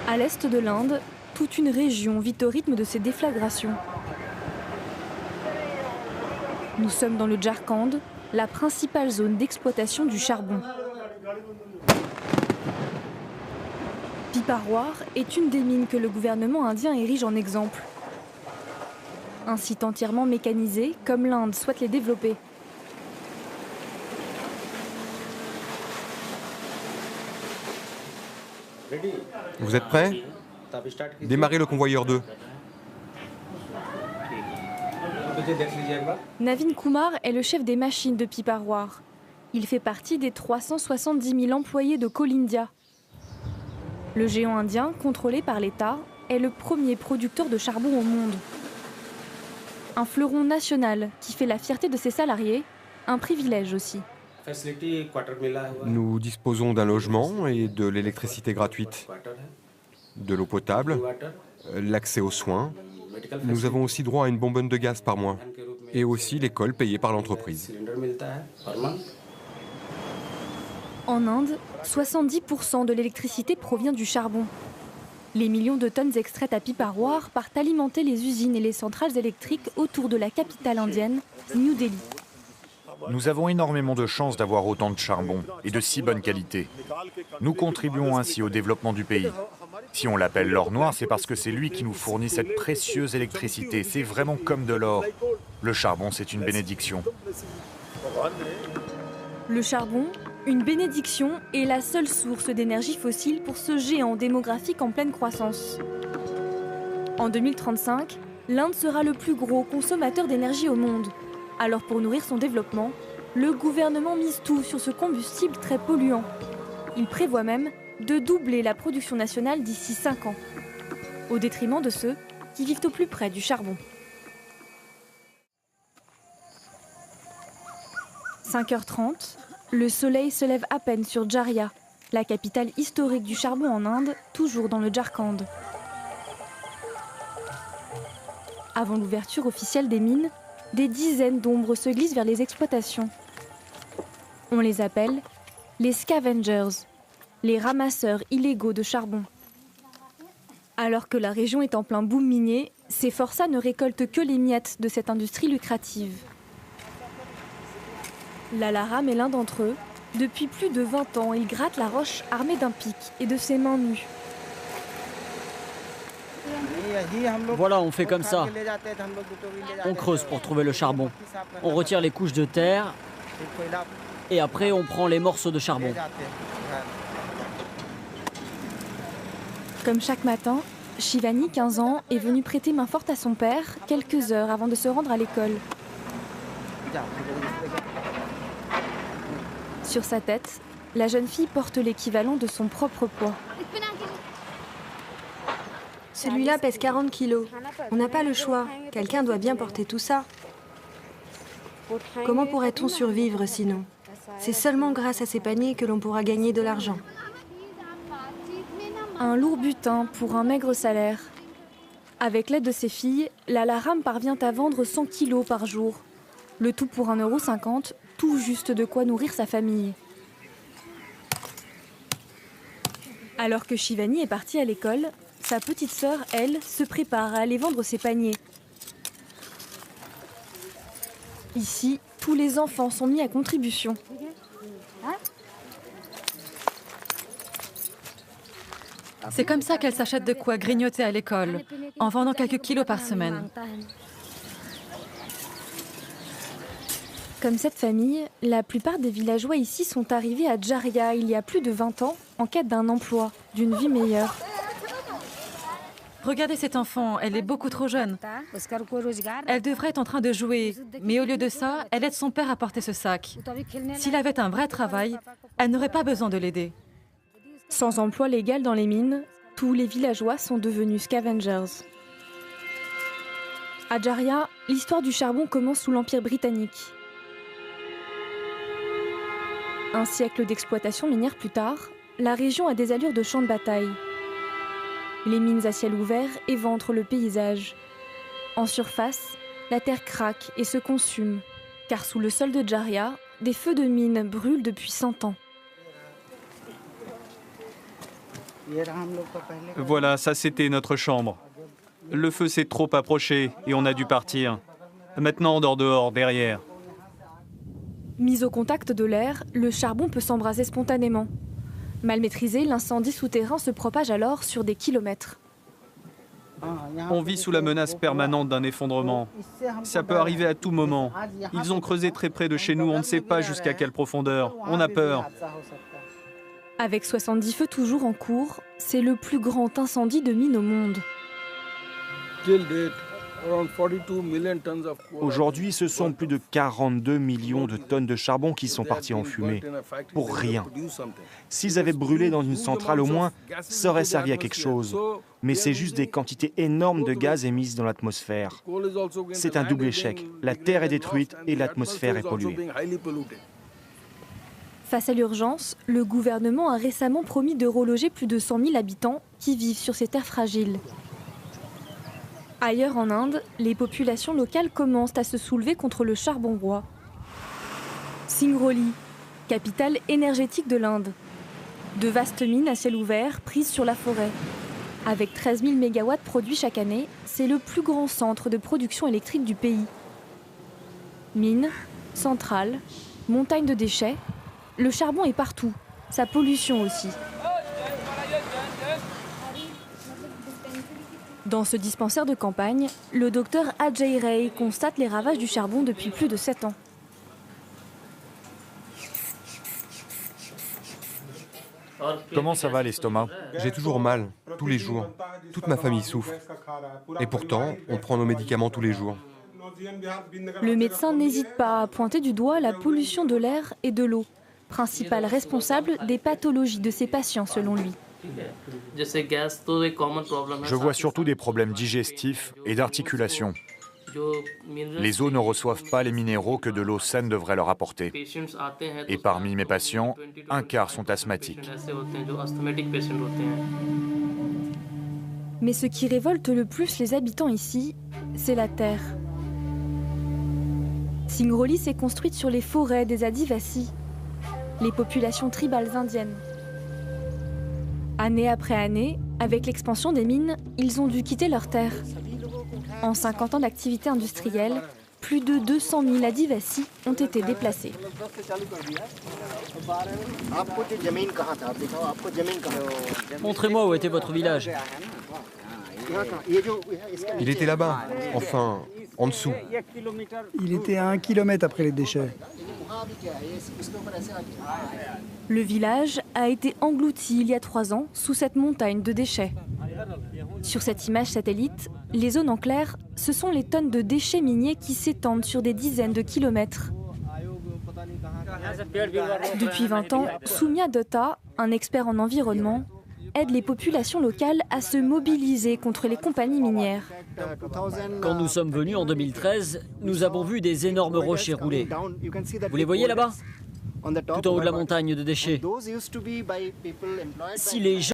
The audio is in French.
À l'est de l'Inde, toute une région vit au rythme de ces déflagrations. Nous sommes dans le Jharkhand, la principale zone d'exploitation du charbon. Piparwar est une des mines que le gouvernement indien érige en exemple. Un site entièrement mécanisé, comme l'Inde souhaite les développer. Vous êtes prêts? Démarrez le convoyeur 2. Navin Kumar est le chef des machines de Piparwar. Il fait partie des 370 000 employés de Coal India. Le géant indien, contrôlé par l'État, est le premier producteur de charbon au monde. Un fleuron national qui fait la fierté de ses salariés, un privilège aussi. Nous disposons d'un logement et de l'électricité gratuite, de l'eau potable, l'accès aux soins. Nous avons aussi droit à une bonbonne de gaz par mois et aussi l'école payée par l'entreprise. En Inde, 70% de l'électricité provient du charbon. Les millions de tonnes extraites à Piparwar partent alimenter les usines et les centrales électriques autour de la capitale indienne, New Delhi. Nous avons énormément de chance d'avoir autant de charbon et de si bonne qualité. Nous contribuons ainsi au développement du pays. Si on l'appelle l'or noir, c'est parce que c'est lui qui nous fournit cette précieuse électricité. C'est vraiment comme de l'or. Le charbon, c'est une bénédiction. Le charbon, une bénédiction, est la seule source d'énergie fossile pour ce géant démographique en pleine croissance. En 2035, l'Inde sera le plus gros consommateur d'énergie au monde. Alors pour nourrir son développement, le gouvernement mise tout sur ce combustible très polluant. Il prévoit même de doubler la production nationale d'ici 5 ans, au détriment de ceux qui vivent au plus près du charbon. 5h30, le soleil se lève à peine sur Jharia, la capitale historique du charbon en Inde, toujours dans le Jharkhand. Avant l'ouverture officielle des mines, des dizaines d'ombres se glissent vers les exploitations. On les appelle les scavengers, les ramasseurs illégaux de charbon. Alors que la région est en plein boom minier, ces forçats ne récoltent que les miettes de cette industrie lucrative. Lalaram est l'un d'entre eux. Depuis plus de 20 ans, il gratte la roche armé d'un pic et de ses mains nues. Voilà, on fait comme ça. On creuse pour trouver le charbon. On retire les couches de terre et après on prend les morceaux de charbon. Comme chaque matin, Shivani, 15 ans, est venue prêter main forte à son père quelques heures avant de se rendre à l'école. Sur sa tête, la jeune fille porte l'équivalent de son propre poids. Celui-là pèse 40 kilos. On n'a pas le choix. Quelqu'un doit bien porter tout ça. Comment pourrait-on survivre sinon? C'est seulement grâce à ces paniers que l'on pourra gagner de l'argent. Un lourd butin pour un maigre salaire. Avec l'aide de ses filles, Lalaram parvient à vendre 100 kilos par jour. Le tout pour 1,50 €, tout juste de quoi nourrir sa famille. Alors que Shivani est partie à l'école, sa petite sœur, elle, se prépare à aller vendre ses paniers. Ici, tous les enfants sont mis à contribution. C'est comme ça qu'elle s'achète de quoi grignoter à l'école, en vendant quelques kilos par semaine. Comme cette famille, la plupart des villageois ici sont arrivés à Jharia il y a plus de 20 ans en quête d'un emploi, d'une vie meilleure. Regardez cette enfant, elle est beaucoup trop jeune. Elle devrait être en train de jouer, mais au lieu de ça, elle aide son père à porter ce sac. S'il avait un vrai travail, elle n'aurait pas besoin de l'aider. Sans emploi légal dans les mines, tous les villageois sont devenus scavengers. À Jharia, l'histoire du charbon commence sous l'Empire britannique. Un siècle d'exploitation minière plus tard, la région a des allures de champ de bataille. Les mines à ciel ouvert éventrent le paysage. En surface, la terre craque et se consume, car sous le sol de Jharia, des feux de mine brûlent depuis 100 ans. Voilà, ça c'était notre chambre. Le feu s'est trop approché et on a dû partir. Maintenant on dort dehors, derrière. Mis au contact de l'air, le charbon peut s'embraser spontanément. Mal maîtrisé, l'incendie souterrain se propage alors sur des kilomètres. On vit sous la menace permanente d'un effondrement. Ça peut arriver à tout moment. Ils ont creusé très près de chez nous, on ne sait pas jusqu'à quelle profondeur. On a peur. Avec 70 feux toujours en cours, c'est le plus grand incendie de mine au monde. Aujourd'hui, ce sont plus de 42 millions de tonnes de charbon qui sont parties en fumée, pour rien. S'ils avaient brûlé dans une centrale au moins, ça aurait servi à quelque chose. Mais c'est juste des quantités énormes de gaz émises dans l'atmosphère. C'est un double échec. La Terre est détruite et l'atmosphère est polluée. Face à l'urgence, le gouvernement a récemment promis de reloger plus de 100 000 habitants qui vivent sur ces terres fragiles. Ailleurs en Inde, les populations locales commencent à se soulever contre le charbon roi. Singrauli, capitale énergétique de l'Inde. De vastes mines à ciel ouvert prises sur la forêt. Avec 13 000 mégawatts produits chaque année, c'est le plus grand centre de production électrique du pays. Mines, centrales, montagnes de déchets, le charbon est partout, sa pollution aussi. Dans ce dispensaire de campagne, le docteur Ajay Ray constate les ravages du charbon depuis plus de 7 ans. Comment ça va l'estomac? J'ai toujours mal, tous les jours. Toute ma famille souffre. Et pourtant, on prend nos médicaments tous les jours. Le médecin n'hésite pas à pointer du doigt la pollution de l'air et de l'eau, principal responsable des pathologies de ses patients selon lui. Je vois surtout des problèmes digestifs et d'articulation. Les os ne reçoivent pas les minéraux que de l'eau saine devrait leur apporter. Et parmi mes patients, un quart sont asthmatiques. Mais ce qui révolte le plus les habitants ici, c'est la terre. Singrauli s'est construite sur les forêts des Adivasi, les populations tribales indiennes. Année après année, avec l'expansion des mines, ils ont dû quitter leurs terres. En 50 ans d'activité industrielle, plus de 200 000 Adivasi ont été déplacés. Montrez-moi où était votre village. Il était là-bas, enfin, en dessous. Il était à 1 kilomètre après les déchets. Le village a été englouti il y a 3 ans sous cette montagne de déchets. Sur cette image satellite, les zones en clair, ce sont les tonnes de déchets miniers qui s'étendent sur des dizaines de kilomètres. Depuis 20 ans, Soumya Dutta, un expert en environnement, aide les populations locales à se mobiliser contre les compagnies minières. Quand nous sommes venus en 2013, nous avons vu des énormes rochers rouler. Vous les voyez là-bas? Tout en haut de la montagne de déchets. Si les gens